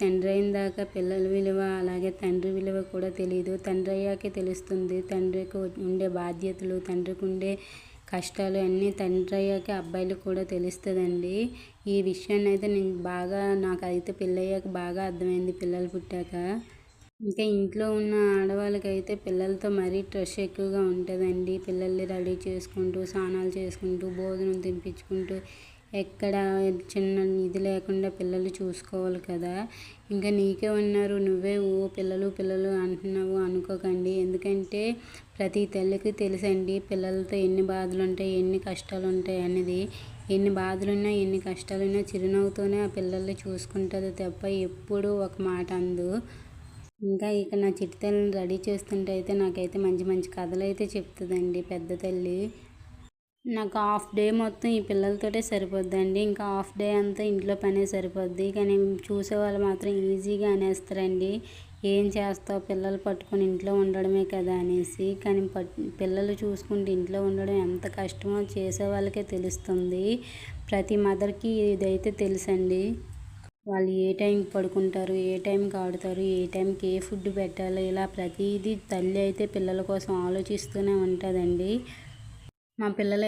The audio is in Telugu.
తండ్రి అయిన దాకా పిల్లల విలువ అలాగే తండ్రి విలువ కూడా తెలియదు. తండ్రి అయ్యాకే తెలుస్తుంది. తండ్రికి ఉండే బాధ్యతలు, తండ్రికి ఉండే కష్టాలు అన్నీ తండ్రి అయ్యాకే అబ్బాయిలకు కూడా తెలుస్తుందండి. ఈ విషయాన్ని అయితే నాకైతే పెళ్ళయ్యాక బాగా అర్థమైంది, పిల్లలు పుట్టాక. ఇంకా ఇంట్లో ఉన్న ఆడవాళ్ళకైతే పిల్లలతో మరీ స్ట్రెస్ ఎక్కువగా ఉంటుందండి. పిల్లల్ని రెడీ చేసుకుంటూ, స్నానాలు చేసుకుంటూ, భోజనం తినిపించుకుంటూ, ఎక్కడ చిన్న ఇది లేకుండా పిల్లలు చూసుకోవాలి కదా. ఇంకా నీకే ఉన్నారు, నువ్వే పిల్లలు పిల్లలు అంటున్నావు అనుకోకండి. ఎందుకంటే ప్రతి తల్లికి తెలుసండి పిల్లలతో ఎన్ని బాధలు ఉంటాయి, ఎన్ని కష్టాలు ఉంటాయి అనేది. ఎన్ని బాధలున్నా, ఎన్ని కష్టాలున్నా చిరునవ్వుతోనే ఆ పిల్లల్ని చూసుకుంటుంది తప్ప ఎప్పుడూ ఒక మాట అందు. ఇంకా ఇక నా చిట్టి తల్లిని రెడీ చేస్తుంటే అయితే నాకైతే మంచి మంచి కథలు అయితే చెప్తుందండి పెద్ద తల్లి. నాకు హాఫ్ డే మొత్తం ఈ పిల్లలతోటే సరిపోద్దండి. ఇంకా హాఫ్ డే అంతా ఇంట్లో పనే సరిపోద్ది. కానీ చూసేవాళ్ళు మాత్రం ఈజీగా అనేస్తారండి, ఏం చేస్తావు పిల్లలు పట్టుకొని ఇంట్లో ఉండడమే కదా అనేసి. కానీ పిల్లలు చూసుకుంటూ ఇంట్లో ఉండడం ఎంత కష్టమో చేసే వాళ్ళకే తెలుస్తుంది. ప్రతి మదర్కి ఇదైతే తెలుసండి. వాళ్ళు ఏ టైంకి పడుకుంటారు, ఏ టైంకి ఆడుతారు, ఏ టైంకి ఏ ఫుడ్ పెట్టాలి, ఇలా ప్రతిదీ తల్లి అయితే పిల్లల కోసం ఆలోచిస్తూనే ఉంటుందండి. మా పిల్లలు